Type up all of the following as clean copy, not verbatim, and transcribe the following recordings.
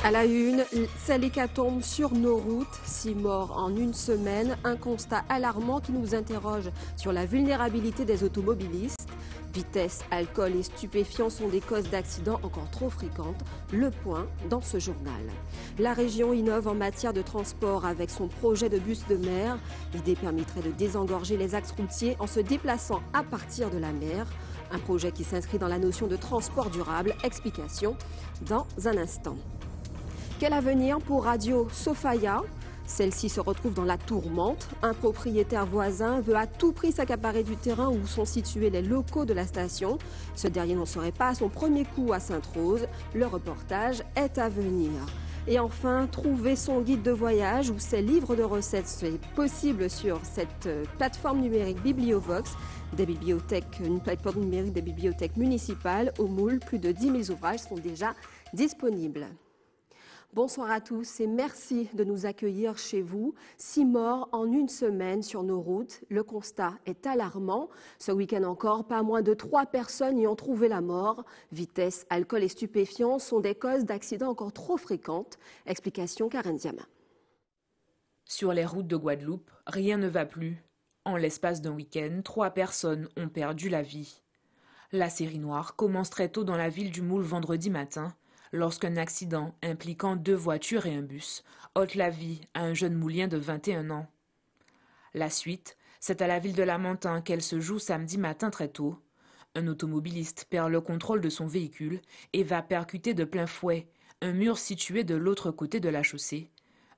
À la une, c'est l'hécatombe sur nos routes. 6 morts en une semaine. Un constat alarmant qui nous interroge sur la vulnérabilité des automobilistes. Vitesse, alcool et stupéfiants sont des causes d'accidents encore trop fréquentes. Le point dans ce journal. La région innove en matière de transport avec son projet de bus de mer. L'idée permettrait de désengorger les axes routiers en se déplaçant à partir de la mer. Un projet qui s'inscrit dans la notion de transport durable. Explication dans un instant. Quel avenir pour Radio Sofaya? Celle-ci se retrouve dans la tourmente. Un propriétaire voisin veut à tout prix s'accaparer du terrain où sont situés les locaux de la station. Ce dernier n'en serait pas à son premier coup à Sainte-Rose. Le reportage est à venir. Et enfin, trouver son guide de voyage ou ses livres de recettes, c'est possible sur cette plateforme numérique Bibliovox, une plateforme numérique des bibliothèques municipales. Au Moule, plus de 10 000 ouvrages sont déjà disponibles. Bonsoir à tous et merci de nous accueillir chez vous. 6 morts en une semaine sur nos routes. Le constat est alarmant. Ce week-end encore, pas moins de 3 personnes y ont trouvé la mort. Vitesse, alcool et stupéfiants sont des causes d'accidents encore trop fréquentes. Explication Karen Diama. Sur les routes de Guadeloupe, rien ne va plus. En l'espace d'un week-end, 3 personnes ont perdu la vie. La série noire commence très tôt dans la ville du Moule vendredi matin, lorsqu'un accident impliquant 2 voitures et un bus ôte la vie à un jeune moulien de 21 ans. La suite, c'est à la ville de Lamentin qu'elle se joue samedi matin très tôt. Un automobiliste perd le contrôle de son véhicule et va percuter de plein fouet un mur situé de l'autre côté de la chaussée.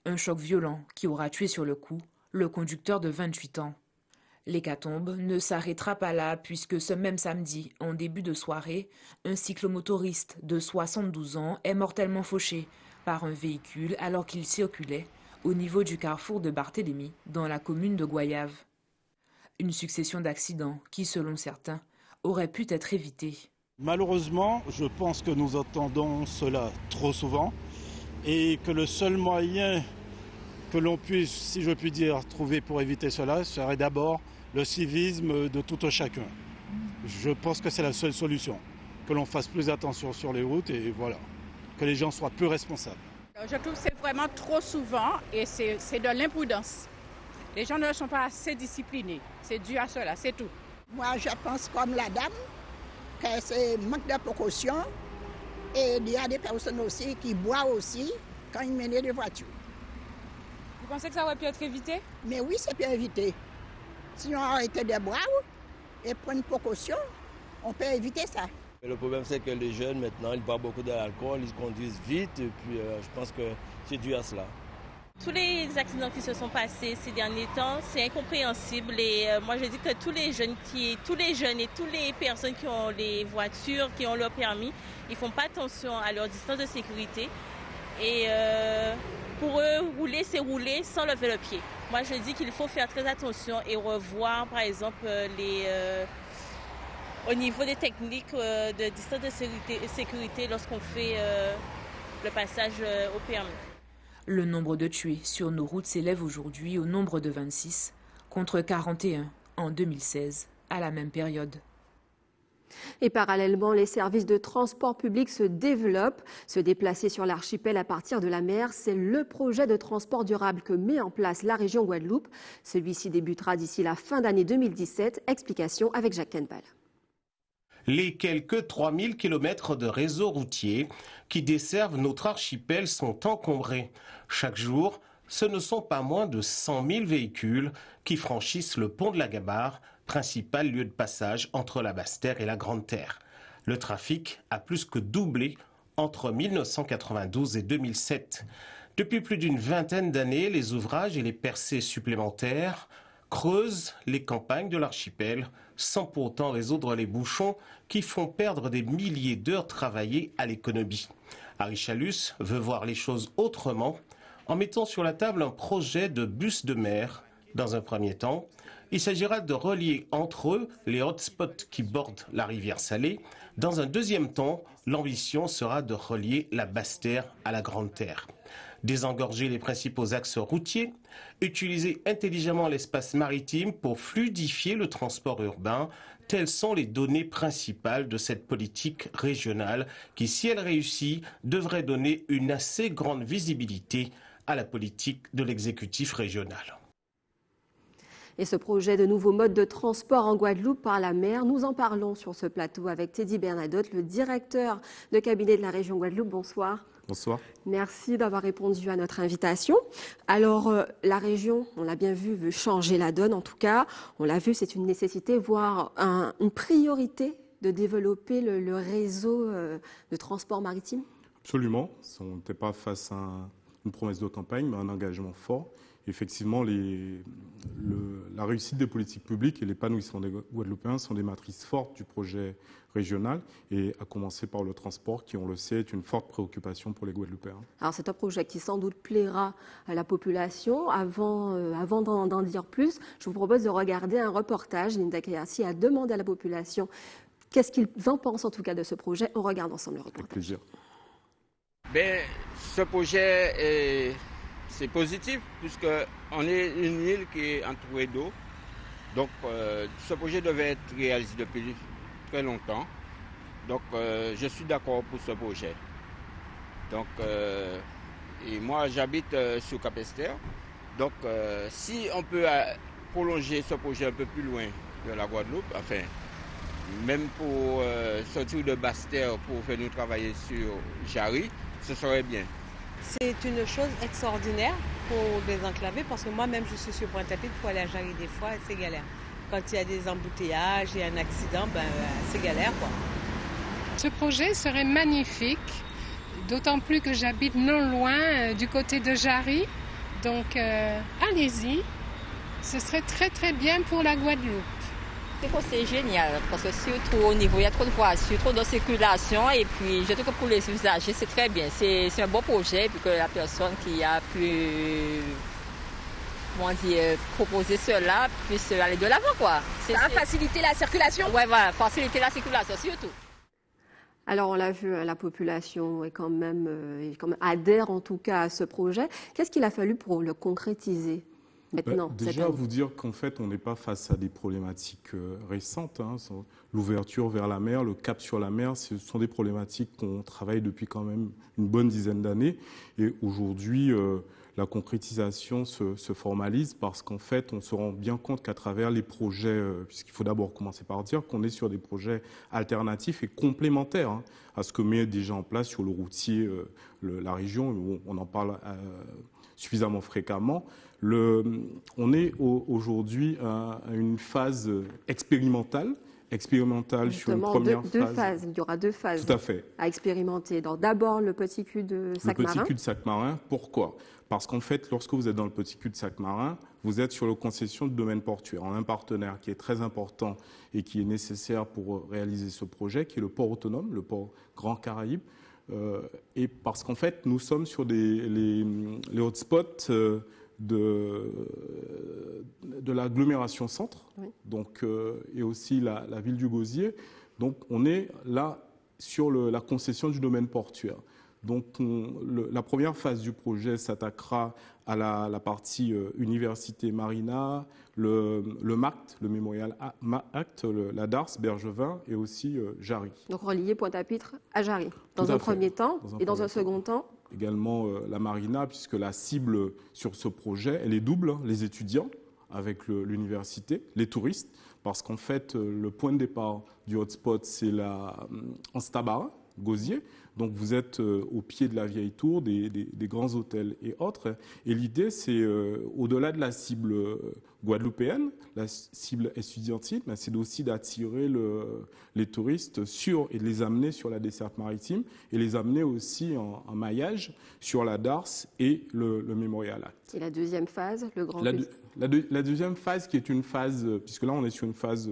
Un choc violent qui aura tué sur le coup le conducteur de 28 ans. L'hécatombe ne s'arrêtera pas là puisque ce même samedi, en début de soirée, un cyclomotoriste de 72 ans est mortellement fauché par un véhicule alors qu'il circulait au niveau du carrefour de Barthélemy dans la commune de Goyave. Une succession d'accidents qui, selon certains, auraient pu être évités. Malheureusement, je pense que nous entendons cela trop souvent et que le seul moyen que l'on puisse, si je puis dire, trouver pour éviter cela serait d'abord le civisme de tout un chacun. Je pense que c'est la seule solution, que l'on fasse plus attention sur les routes et voilà, que les gens soient plus responsables. Je trouve que c'est vraiment trop souvent et c'est de l'imprudence. Les gens ne sont pas assez disciplinés, c'est dû à cela, c'est tout. Moi, je pense comme la dame que c'est manque de précaution et il y a des personnes aussi qui boivent aussi quand ils mènent des voitures. Vous pensez que ça aurait pu être évité? Mais oui, c'est bien évité. Si on arrêtait de boire et prendre une précaution, on peut éviter ça. Le problème, c'est que les jeunes, maintenant, ils boivent beaucoup d'alcool, ils conduisent vite, et puis je pense que c'est dû à cela. Tous les accidents qui se sont passés ces derniers temps, c'est incompréhensible. Et moi, je dis que tous les jeunes et toutes les personnes qui ont les voitures, qui ont leur permis, ils ne font pas attention à leur distance de sécurité. Et pour eux, rouler, c'est rouler sans lever le pied. Moi, je dis qu'il faut faire très attention et revoir, par exemple, au niveau des techniques de distance de sécurité lorsqu'on fait le passage au permis. Le nombre de tués sur nos routes s'élève aujourd'hui au nombre de 26, contre 41 en 2016, à la même période. Et parallèlement, les services de transport public se développent. Se déplacer sur l'archipel à partir de la mer, c'est le projet de transport durable que met en place la région Guadeloupe. Celui-ci débutera d'ici la fin d'année 2017. Explication avec Jacques Kenval. Les quelques 3000 km de réseau routier qui desservent notre archipel sont encombrés. Chaque jour, ce ne sont pas moins de 100 000 véhicules qui franchissent le pont de la Gabarre, principal lieu de passage entre la Basse-Terre et la Grande-Terre. Le trafic a plus que doublé entre 1992 et 2007. Depuis plus d'une vingtaine d'années, les ouvrages et les percées supplémentaires creusent les campagnes de l'archipel sans pour autant résoudre les bouchons qui font perdre des milliers d'heures travaillées à l'économie. Harry Chalus veut voir les choses autrement en mettant sur la table un projet de bus de mer. Dans un premier temps, il s'agira de relier entre eux les hotspots qui bordent la rivière Salée. Dans un deuxième temps, l'ambition sera de relier la Basse-Terre à la Grande-Terre. Désengorger les principaux axes routiers, utiliser intelligemment l'espace maritime pour fluidifier le transport urbain, telles sont les données principales de cette politique régionale qui, si elle réussit, devrait donner une assez grande visibilité à la politique de l'exécutif régional. Et ce projet de nouveaux modes de transport en Guadeloupe par la mer, nous en parlons sur ce plateau avec Teddy Bernadotte, le directeur de cabinet de la région Guadeloupe. Bonsoir. Bonsoir. Merci d'avoir répondu à notre invitation. Alors, la région, on l'a bien vu, veut changer la donne. En tout cas, on l'a vu, c'est une nécessité, voire une priorité de développer le réseau de transport maritime. Absolument. On n'était pas face à une promesse de campagne, mais un engagement fort. Effectivement, la réussite des politiques publiques et l'épanouissement des Guadeloupéens sont des matrices fortes du projet régional, et à commencer par le transport qui, on le sait, est une forte préoccupation pour les Guadeloupéens. Alors c'est un projet qui sans doute plaira à la population. Avant d'en dire plus, je vous propose de regarder un reportage. Linda Kayassi a demandé à la population qu'est-ce qu'ils en pensent en tout cas de ce projet. On regarde ensemble le reportage. Avec plaisir. Ce projet c'est positif puisqu'on est une île qui est entourée d'eau. Donc ce projet devait être réalisé depuis très longtemps. Donc je suis d'accord pour ce projet. Donc et moi j'habite sur Cap-Esther. Donc si on peut prolonger ce projet un peu plus loin de la Guadeloupe, enfin même pour sortir de Basse-Terre pour venir travailler sur Jarry, ce serait bien. C'est une chose extraordinaire pour désenclaver parce que moi-même je suis sur Pointe-à-Pitre pour aller à Jarry des fois, c'est galère. Quand il y a des embouteillages et un accident, c'est galère quoi. Ce projet serait magnifique, d'autant plus que j'habite non loin du côté de Jarry. Donc allez-y, ce serait très très bien pour la Guadeloupe. C'est génial parce que surtout au niveau, il y a trop de voitures, trop de circulation et puis je trouve que pour les usagers c'est très bien. C'est un bon projet puis que la personne qui a pu proposer cela puisse aller de l'avant quoi. Ça va faciliter la circulation? Oui, voilà, faciliter la circulation surtout. Alors on l'a vu, la population est quand même adhère en tout cas à ce projet. Qu'est-ce qu'il a fallu pour le concrétiser? Maintenant, déjà, vous dire qu'en fait, on n'est pas face à des problématiques récentes. L'ouverture vers la mer, le cap sur la mer, ce sont des problématiques qu'on travaille depuis quand même une bonne dizaine d'années. Et aujourd'hui, la concrétisation se formalise parce qu'en fait, on se rend bien compte qu'à travers les projets, puisqu'il faut d'abord commencer par dire qu'on est sur des projets alternatifs et complémentaires à ce que met déjà en place sur le routier la région. On en parle suffisamment fréquemment. On est aujourd'hui à une phase expérimentale sur une première phase. Il y aura deux phases. Tout à fait. À expérimenter. D'abord le petit cul de Sac-Marin. Le petit cul de Sac-Marin, pourquoi? Parce qu'en fait, lorsque vous êtes dans le petit cul de Sac-Marin, vous êtes sur la concession de domaine portuaire. On a un partenaire qui est très important et qui est nécessaire pour réaliser ce projet, qui est le port autonome, le port Grand Caraïbe. Et parce qu'en fait, nous sommes sur les hotspots de l'agglomération centre, oui. Donc, et aussi la ville du Gosier. Donc, on est là sur la concession du domaine portuaire. Donc, la première phase du projet s'attaquera à la partie université marina, le MACT, le Mémorial MACT, la DARS, Bergevin et aussi Jarry. Donc, relier Pointe-à-Pitre à Jarry, dans un premier temps, et dans un second temps également la marina, puisque la cible sur ce projet, elle est double, les étudiants avec l'université, les touristes, parce qu'en fait, le point de départ du hotspot, c'est Anse-Tabarin, Gosier. Donc vous êtes au pied de la vieille tour, des grands hôtels et autres. Et l'idée, c'est au-delà de la cible guadeloupéenne, la cible estudiantine, c'est aussi d'attirer les touristes et de les amener sur la desserte maritime et les amener aussi en maillage sur la DARS et le Mémorial Act. Et la deuxième phase, le grand la deuxième phase qui est une phase, puisque là on est sur une phase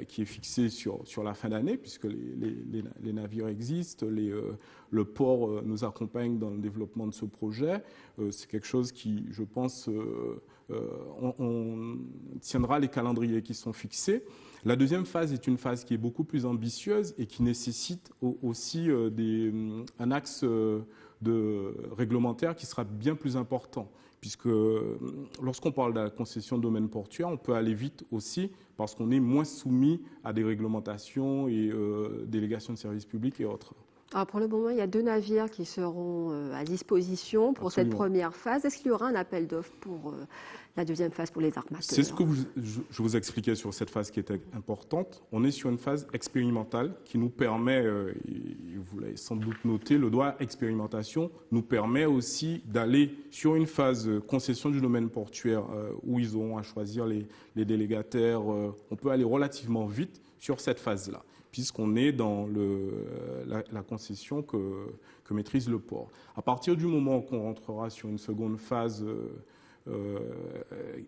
qui est fixée sur la fin d'année, puisque les navires existent, le port nous accompagne dans le développement de ce projet. C'est quelque chose qui, je pense, on tiendra les calendriers qui sont fixés. La deuxième phase est une phase qui est beaucoup plus ambitieuse et qui nécessite aussi un axe réglementaire qui sera bien plus important. Puisque lorsqu'on parle de la concession de domaine portuaire, on peut aller vite aussi parce qu'on est moins soumis à des réglementations et délégations de services publics et autres. Alors pour le moment, il y a 2 navires qui seront à disposition pour Absolument. cette première phase. Est-ce qu'il y aura un appel d'offres pour la deuxième phase pour les armateurs? C'est ce que je vous expliquais sur cette phase qui était importante. On est sur une phase expérimentale qui nous permet, et vous l'avez sans doute noté, le droit à expérimentation nous permet aussi d'aller sur une phase concession du domaine portuaire où ils auront à choisir les délégataires. On peut aller relativement vite sur cette phase-là, puisqu'on est dans la concession que maîtrise le port. À partir du moment qu'on rentrera sur une seconde phase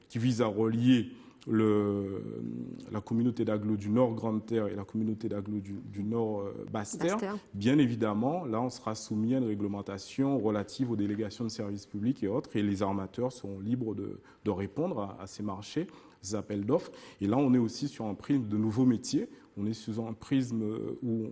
qui vise à relier la communauté d'agglo du Nord Grande Terre et la communauté d'agglo du Nord Basse Terre, bien évidemment, là, on sera soumis à une réglementation relative aux délégations de services publics et autres, et les armateurs seront libres de répondre à ces marchés, ces appels d'offres. Et là, on est aussi sur un prisme de nouveaux métiers. On est sur un prisme où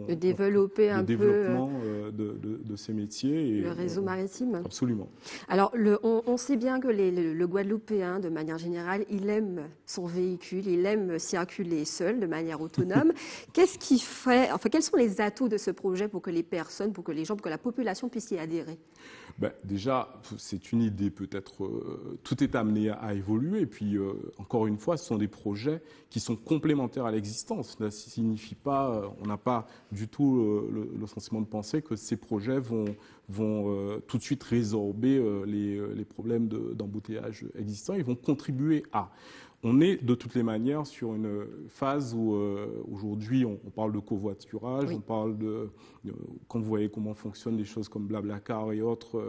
on développer un développement de ces métiers. Et le réseau maritime. Absolument. Alors, on sait bien que le Guadeloupéen, de manière générale, il aime son véhicule, il aime circuler seul, de manière autonome. Qu'est-ce qui ferait, enfin, quels sont les atouts de ce projet pour que les personnes, pour que les gens, pour que la population puisse y adhérer? Déjà, c'est une idée, peut-être, tout est amené à évoluer. Et puis, encore une fois, ce sont des projets qui sont complémentaires à l'existence. Cela ne signifie pas, on n'a pas du tout le sentiment de penser que ces projets vont tout de suite résorber les problèmes d'embouteillage existants. Ils vont contribuer à. On est de toutes les manières sur une phase où aujourd'hui on parle de covoiturage, oui. On parle quand vous voyez comment fonctionnent des choses comme Blablacar et autres,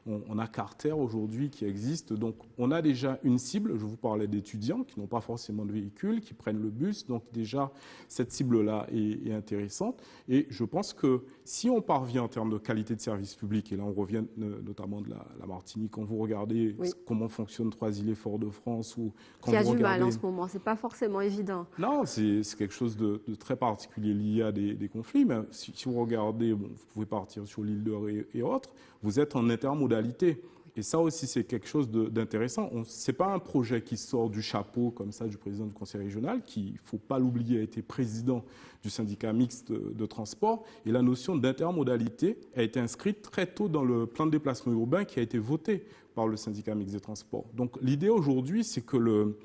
on a Carter aujourd'hui qui existe. Donc on a déjà une cible, je vous parlais d'étudiants qui n'ont pas forcément de véhicule, qui prennent le bus, donc déjà cette cible-là est intéressante. Et je pense que si on parvient en termes de qualité de service public, et là on revient notamment de la Martinique, quand vous regardez comment fonctionnent Trois-Îles, Fort-de-France, ou quand vous regardez mal en ce moment, c'est pas forcément évident. Non, c'est quelque chose de très particulier lié à des conflits. Mais si vous regardez, vous pouvez partir sur l'île de Ré et autres, vous êtes en intermodalité. Et ça aussi, c'est quelque chose d'intéressant. Ce n'est pas un projet qui sort du chapeau comme ça du président du conseil régional, qui, il ne faut pas l'oublier, a été président du syndicat mixte de transport. Et la notion d'intermodalité a été inscrite très tôt dans le plan de déplacement urbain qui a été voté par le syndicat mixte des transports. Donc l'idée aujourd'hui, c'est que le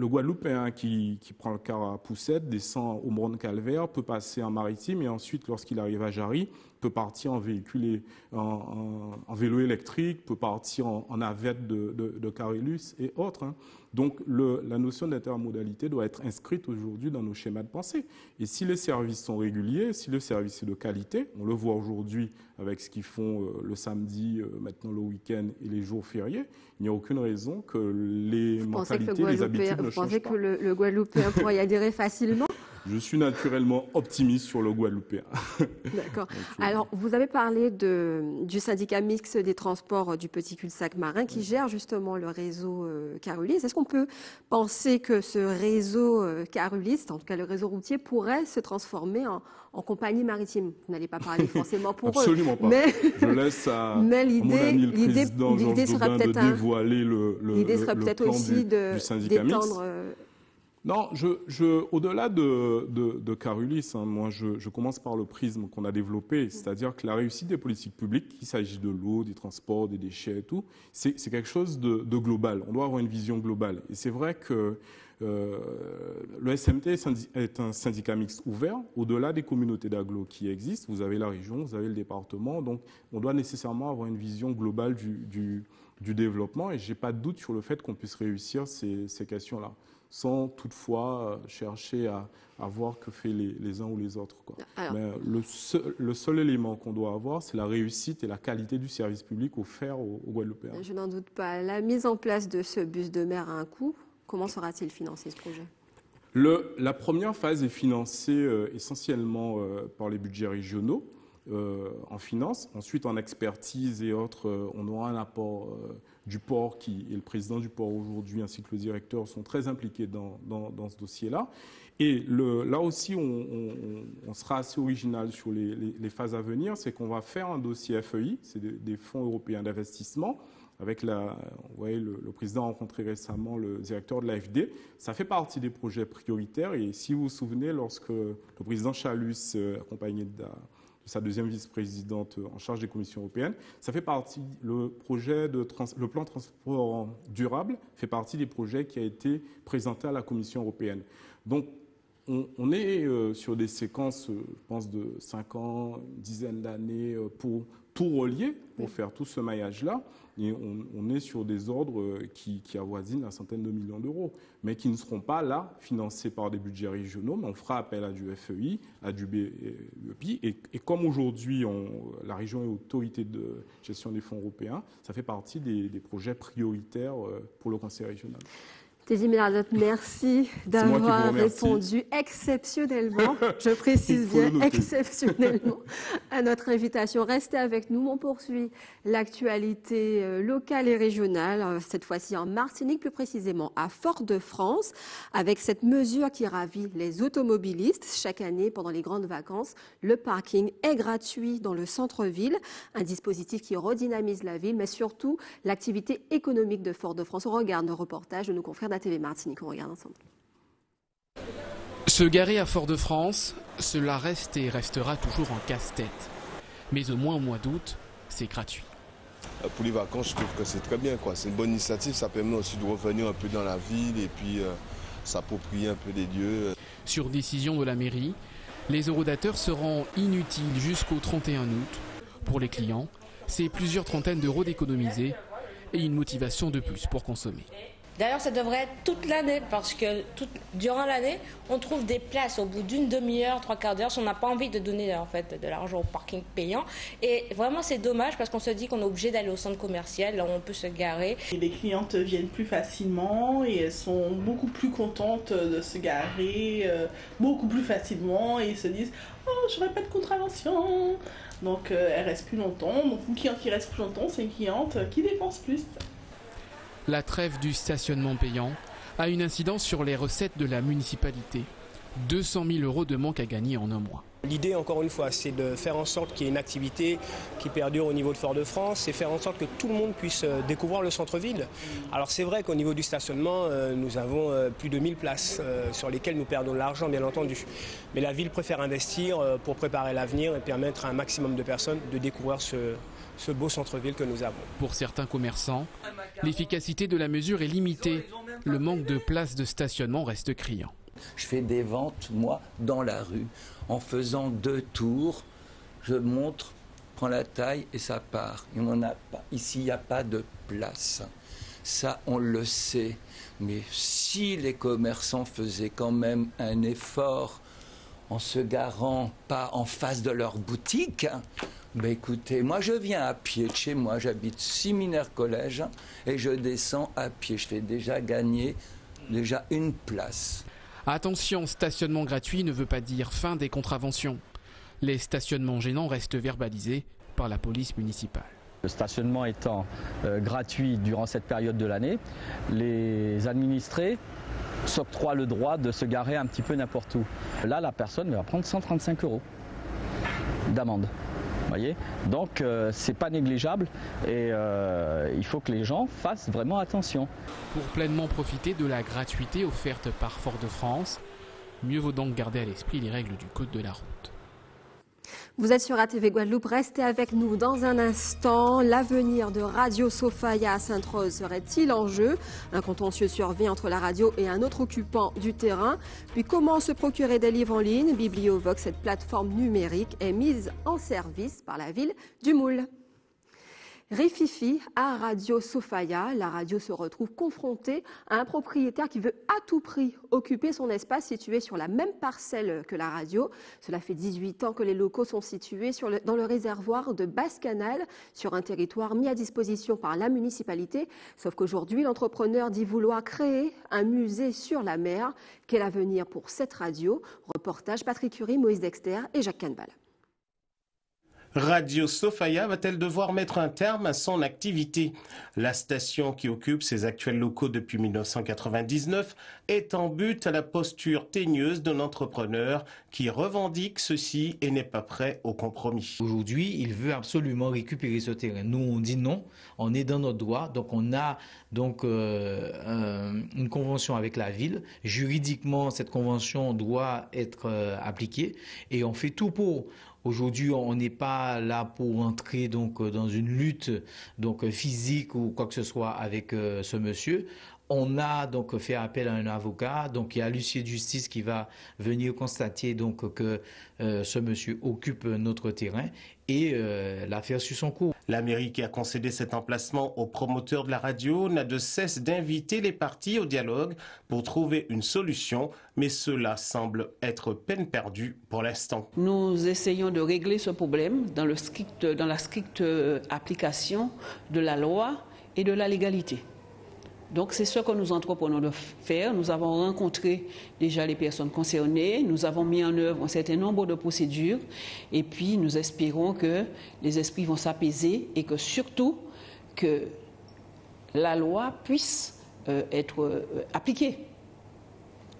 Guadeloupéen qui prend le car à Poussette, descend au Morne-Calvaire, peut passer en maritime et ensuite, lorsqu'il arrive à Jarry, peut partir en véhicule en vélo électrique, peut partir en navette de Carélus et autres. Donc la notion d'intermodalité doit être inscrite aujourd'hui dans nos schémas de pensée. Et si les services sont réguliers, si le service est de qualité, on le voit aujourd'hui avec ce qu'ils font le samedi, maintenant le week-end et les jours fériés, il n'y a aucune raison que les mentalités, les habitudes ne changent pas. Vous pensez que le Guadeloupéen pourrait y adhérer facilement ? Je suis naturellement optimiste sur le Guadeloupéen. D'accord. Alors, vous avez parlé du syndicat mixte des transports du Petit Cul-de-Sac marin qui gère justement le réseau Carulis. Est-ce qu'on peut penser que ce réseau Carulis, en tout cas le réseau routier, pourrait se transformer en compagnie maritime? Vous n'allez pas parler forcément pour Absolument eux. Absolument pas. Je laisse à mon ami le président Georges Daubin de dévoiler le plan du syndicat mixte. Non, au-delà de Carulis, moi je commence par le prisme qu'on a développé, c'est-à-dire que la réussite des politiques publiques, qu'il s'agisse de l'eau, des transports, des déchets et tout, c'est quelque chose de global. On doit avoir une vision globale. Et c'est vrai que le SMT est un syndicat mixte ouvert. Au-delà des communautés d'agglo qui existent, vous avez la région, vous avez le département, donc on doit nécessairement avoir une vision globale du développement. Et je n'ai pas de doute sur le fait qu'on puisse réussir ces questions-là, sans toutefois chercher à voir que fait les uns ou les autres. Alors, mais le seul élément qu'on doit avoir, c'est la réussite et la qualité du service public offert aux Guadeloupéens. Je n'en doute pas. La mise en place de ce bus de mer a un coût. Comment sera-t-il financé, ce projet ? La première phase est financée essentiellement par les budgets régionaux en finance. Ensuite, en expertise et autres, on aura un apport du port et le président du port aujourd'hui ainsi que le directeur sont très impliqués dans ce dossier-là. Et là aussi, on sera assez original sur les phases à venir, c'est qu'on va faire un dossier FEI, c'est des fonds européens d'investissement, avec vous voyez, le président a rencontré récemment le directeur de l'AFD. Ça fait partie des projets prioritaires et si vous vous souvenez, lorsque le président Chalus, accompagné de sa deuxième vice-présidente en charge des commissions européennes, ça fait partie, le plan transport durable fait partie des projets qui a été présenté à la Commission européenne. Donc, on est sur des séquences, je pense, de 5 ans, une dizaine d'années pour tout relier, pour faire tout ce maillage-là. Et on est sur des ordres qui avoisinent la centaine de millions d'euros, mais qui ne seront pas là financés par des budgets régionaux, mais on fera appel à du FEI, à du BEPI. Et comme aujourd'hui, la région est autorité de gestion des fonds européens, ça fait partie des projets prioritaires pour le Conseil régional. Tézi Mélardotte, merci d'avoir répondu exceptionnellement, je précise bien exceptionnellement, à notre invitation. Restez avec nous, on poursuit l'actualité locale et régionale, cette fois-ci en Martinique, plus précisément à Fort-de-France, avec cette mesure qui ravit les automobilistes. Chaque année, pendant les grandes vacances, le parking est gratuit dans le centre-ville, un dispositif qui redynamise la ville, mais surtout l'activité économique de Fort-de-France. On regarde nos reportages de nos confrères d'ATV Martinique, on regarde ensemble. Se garer à Fort-de-France, cela reste et restera toujours un casse-tête. Mais au moins au mois d'août, c'est gratuit. Pour les vacances, je trouve que c'est très bien, quoi. C'est une bonne initiative, ça permet aussi de revenir un peu dans la ville et puis s'approprier un peu des lieux. Sur décision de la mairie, les eurodateurs seront inutiles jusqu'au 31 août. Pour les clients, c'est plusieurs trentaines d'euros d'économiser et une motivation de plus pour consommer. D'ailleurs, ça devrait être toute l'année parce que durant l'année, on trouve des places au bout d'une demi-heure, 3/4 d'heure, si on n'a pas envie de donner en fait de l'argent au parking payant. Et vraiment, c'est dommage parce qu'on se dit qu'on est obligé d'aller au centre commercial, là où on peut se garer. Et les clientes viennent plus facilement et elles sont beaucoup plus contentes de se garer beaucoup plus facilement et se disent « Oh, j'aurais pas de contravention !» Donc, elles restent plus longtemps. Donc, une cliente qui reste plus longtemps, c'est une cliente qui dépense plus. La trêve du stationnement payant a une incidence sur les recettes de la municipalité. 200 000 euros de manque à gagner en un mois. L'idée, encore une fois, c'est de faire en sorte qu'il y ait une activité qui perdure au niveau de Fort-de-France et faire en sorte que tout le monde puisse découvrir le centre-ville. Alors c'est vrai qu'au niveau du stationnement, nous avons plus de 1000 places sur lesquelles nous perdons de l'argent, bien entendu. Mais la ville préfère investir pour préparer l'avenir et permettre à un maximum de personnes de découvrir ce beau centre-ville que nous avons. Pour certains commerçants, l'efficacité de la mesure est limitée. Le manque de places de stationnement reste criant. Je fais des ventes, moi, dans la rue. En faisant 2 tours, je montre, prends la taille et ça part. Il n'y en a pas. Ici, il n'y a pas de place. Ça, on le sait. Mais si les commerçants faisaient quand même un effort en se garant pas en face de leur boutique, ben écoutez, moi je viens à pied de chez moi, j'habite Siminaire-Collège et je descends à pied. Je fais déjà gagner une place. Attention, stationnement gratuit ne veut pas dire fin des contraventions. Les stationnements gênants restent verbalisés par la police municipale. Le stationnement étant gratuit durant cette période de l'année, les administrés s'octroient le droit de se garer un petit peu n'importe où. Là, la personne va prendre 135 € d'amende. Voyez, donc c'est pas négligeable et il faut que les gens fassent vraiment attention. Pour pleinement profiter de la gratuité offerte par Fort-de-France, mieux vaut donc garder à l'esprit les règles du code de la route. Vous êtes sur ATV Guadeloupe, restez avec nous dans un instant. L'avenir de Radio Sophia à Sainte-Rose serait-il en jeu? Un contentieux survient entre la radio et un autre occupant du terrain. Puis comment se procurer des livres en ligne? Bibliovox, cette plateforme numérique, est mise en service par la ville du Moule. Rififi à Radio Sophia, la radio se retrouve confrontée à un propriétaire qui veut à tout prix occuper son espace situé sur la même parcelle que la radio. Cela fait 18 ans que les locaux sont situés dans le réservoir de Basse-Canal, sur un territoire mis à disposition par la municipalité. Sauf qu'aujourd'hui, l'entrepreneur dit vouloir créer un musée sur la mer. Quel avenir pour cette radio? Reportage Patrick Curie, Moïse Dexter et Jacques Canbal. Radio Sofaya va-t-elle devoir mettre un terme à son activité? La station, qui occupe ses actuels locaux depuis 1999, est en butte à la posture teigneuse d'un entrepreneur qui revendique ceci et n'est pas prêt au compromis. Aujourd'hui, il veut absolument récupérer ce terrain. Nous, on dit non, on est dans notre droit, donc on a une convention avec la ville. Juridiquement, cette convention doit être appliquée et on fait tout pour. Aujourd'hui, on n'est pas là pour entrer dans une lutte physique ou quoi que ce soit avec ce monsieur. On a donc fait appel à un avocat, donc il y a l'huissier de justice qui va venir constater que ce monsieur occupe notre terrain et l'affaire suit son cours. La mairie qui a concédé cet emplacement aux promoteurs de la radio n'a de cesse d'inviter les parties au dialogue pour trouver une solution, mais cela semble être peine perdue pour l'instant. Nous essayons de régler ce problème dans la stricte application de la loi et de la légalité. Donc c'est ce que nous entreprenons de faire. Nous avons rencontré déjà les personnes concernées, nous avons mis en œuvre un certain nombre de procédures et puis nous espérons que les esprits vont s'apaiser et que surtout que la loi puisse être appliquée.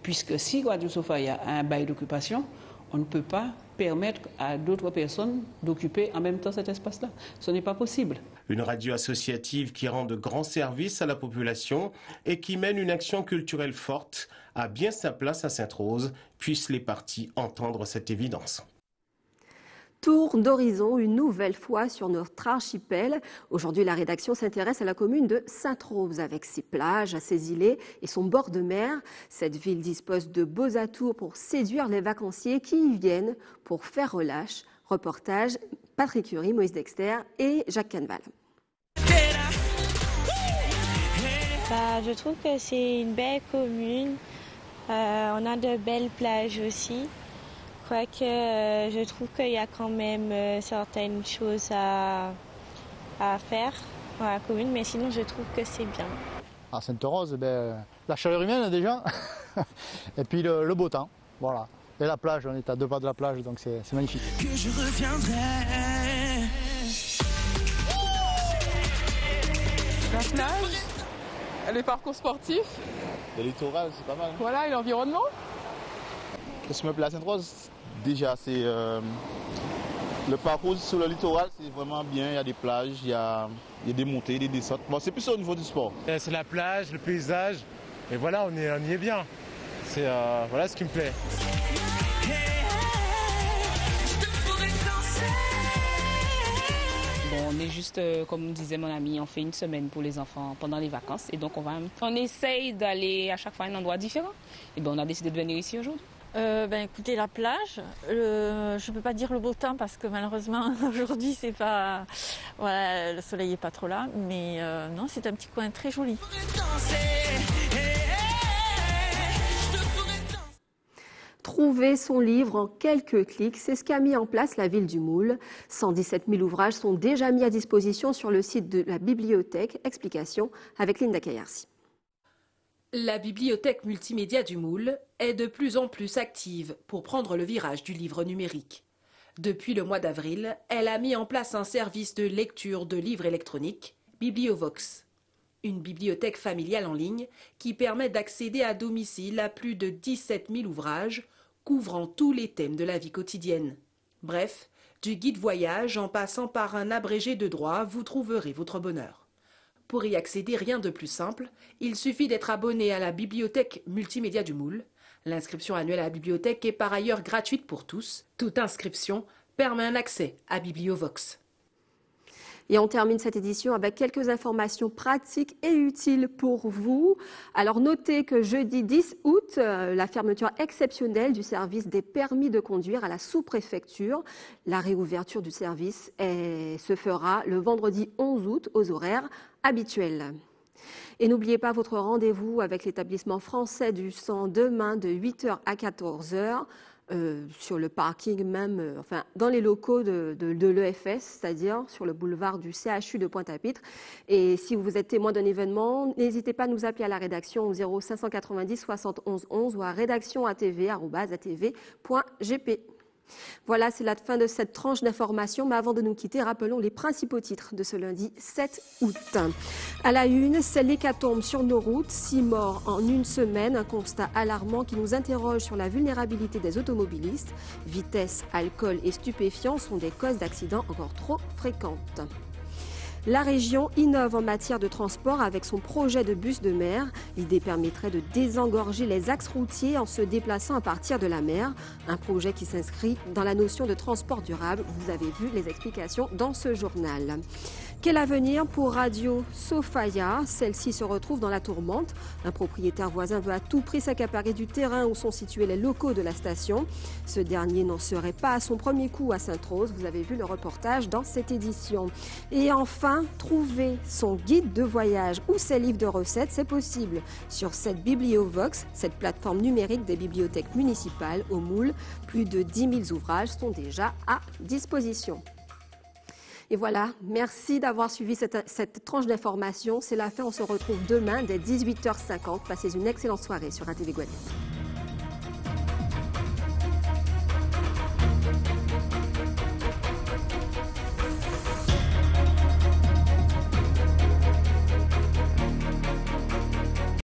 Puisque si Radio Sofaya a un bail d'occupation, on ne peut pas permettre à d'autres personnes d'occuper en même temps cet espace-là. Ce n'est pas possible. Une radio associative qui rend de grands services à la population et qui mène une action culturelle forte a bien sa place à Sainte-Rose, puissent les parties entendre cette évidence. Tour d'horizon une nouvelle fois sur notre archipel. Aujourd'hui, la rédaction s'intéresse à la commune de Sainte-Rose avec ses plages, ses îlets et son bord de mer. Cette ville dispose de beaux atouts pour séduire les vacanciers qui y viennent pour faire relâche. Reportage Patrick Curie, Moïse Dexter et Jacques Canval. Je trouve que c'est une belle commune. On a de belles plages aussi. Quoique je trouve qu'il y a quand même certaines choses à faire dans la commune, mais sinon je trouve que c'est bien. À Sainte-Rose, la chaleur humaine déjà, et puis le beau temps, voilà. Et la plage, on est à 2 pas de la plage, donc c'est magnifique. Que je reviendrai. La plage, les parcours sportifs. Le littoral, c'est pas mal. Voilà, et l'environnement. Qu'est-ce qui me plaît à Sainte-Rose? Déjà, c'est le parcours sur le littoral, c'est vraiment bien. Il y a des plages, il y a des montées, des descentes. Bon, c'est plus au niveau du sport. C'est la plage, le paysage, et voilà, on y est bien. C'est voilà ce qui me plaît. Bon, on est juste, comme disait mon ami, on fait une semaine pour les enfants pendant les vacances. Et donc, on essaye d'aller à chaque fois à un endroit différent. Et ben, on a décidé de venir ici aujourd'hui. Écoutez, la plage, je ne peux pas dire le beau temps parce que malheureusement aujourd'hui c'est pas, voilà, le soleil n'est pas trop là, mais non, c'est un petit coin très joli. Trouver son livre en quelques clics, c'est ce qu'a mis en place la ville du Moule. 117 000 ouvrages sont déjà mis à disposition sur le site de la bibliothèque. Explication avec Linda Kayarsi. La bibliothèque multimédia du Moule est de plus en plus active pour prendre le virage du livre numérique. Depuis le mois d'avril, elle a mis en place un service de lecture de livres électroniques, Bibliovox. Une bibliothèque familiale en ligne qui permet d'accéder à domicile à plus de 17 000 ouvrages couvrant tous les thèmes de la vie quotidienne. Bref, du guide voyage en passant par un abrégé de droit, vous trouverez votre bonheur. Pour y accéder, rien de plus simple, il suffit d'être abonné à la bibliothèque multimédia du Moule. L'inscription annuelle à la bibliothèque est par ailleurs gratuite pour tous. Toute inscription permet un accès à Bibliovox. Et on termine cette édition avec quelques informations pratiques et utiles pour vous. Alors notez que jeudi 10 août, la fermeture exceptionnelle du service des permis de conduire à la sous-préfecture. La réouverture du service se fera le vendredi 11 août aux horaires habituels. Et n'oubliez pas votre rendez-vous avec l'établissement français du sang demain de 8h à 14h. Sur le parking même, enfin dans les locaux de l'EFS, c'est-à-dire sur le boulevard du CHU de Pointe-à-Pitre. Et si vous êtes témoin d'un événement, n'hésitez pas à nous appeler à la rédaction au 0590 71 11 ou à rédaction@atv.gp. Voilà, c'est la fin de cette tranche d'information. Mais avant de nous quitter, rappelons les principaux titres de ce lundi 7 août. À la une, c'est l'hécatombe sur nos routes. 6 morts en une semaine. Un constat alarmant qui nous interroge sur la vulnérabilité des automobilistes. Vitesse, alcool et stupéfiants sont des causes d'accidents encore trop fréquentes. La région innove en matière de transport avec son projet de bus de mer. L'idée permettrait de désengorger les axes routiers en se déplaçant à partir de la mer. Un projet qui s'inscrit dans la notion de transport durable. Vous avez vu les explications dans ce journal. Quel avenir pour Radio Sofia? Celle-ci se retrouve dans la tourmente. Un propriétaire voisin veut à tout prix s'accaparer du terrain où sont situés les locaux de la station. Ce dernier n'en serait pas à son premier coup à Sainte-Rose. Vous avez vu le reportage dans cette édition. Et enfin, trouver son guide de voyage ou ses livres de recettes, c'est possible sur cette Bibliovox, cette plateforme numérique des bibliothèques municipales au Moule. Plus de 10 000 ouvrages sont déjà à disposition. Et voilà, merci d'avoir suivi cette tranche d'information. C'est la fin, on se retrouve demain dès 18h50. Passez une excellente soirée sur ATV Guadeloupe.